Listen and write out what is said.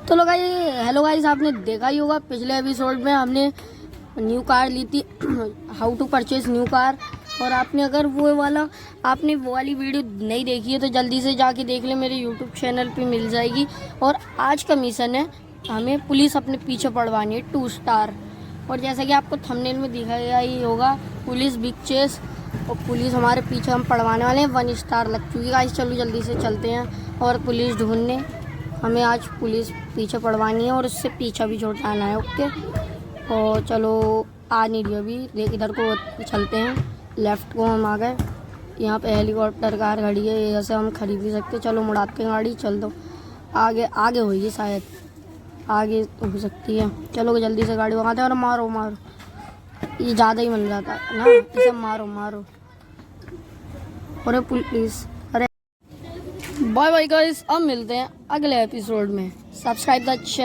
तो लोग hello guys, आपने देखा ही होगा पिछले एपिसोड में हमने न्यू कार ली थी how to purchase new car. और आपने अगर वो वाली वीडियो नहीं देखी है तो जल्दी से जाके देख ले, मेरे यूट्यूब चैनल पे मिल जाएगी। और आज का मिशन है, हमें पुलिस अपने पीछे पड़वानी है 2 स्टार। और जैसा कि आपको थंबनेल में दिखाया ही होगा, पुलिस बिग चेस, और पुलिस हमारे पीछे हम पड़वाने वाले हैं 1 स्टार लग चुकी है। गाइस चलो जल्दी से चलते हैं और पुलिस ढूंढने। हमें आज पुलिस पीछे पड़वानी है और उससे पीछा भी छुड़ाना है। ओके, और चलो आ नहीं रही अभी, देख इधर को चलते हैं, लेफ़्ट को हम आ गए। यहाँ पे हेलीकॉप्टर कार खड़ी है, जैसे हम खरीद भी सकते। चलो मुड़ाते हैं गाड़ी, चल दो आगे आगे होगी, शायद आगे हो सकती है। चलो जल्दी से गाड़ी भगाते हैं और मारो मारो, ये ज़्यादा ही बन जाता है ना, इसे मारो मारो। अरे पुलिस, अरे बाय बाय गाइस, अब मिलते हैं अगले एपिसोड में। Subscribe the channel.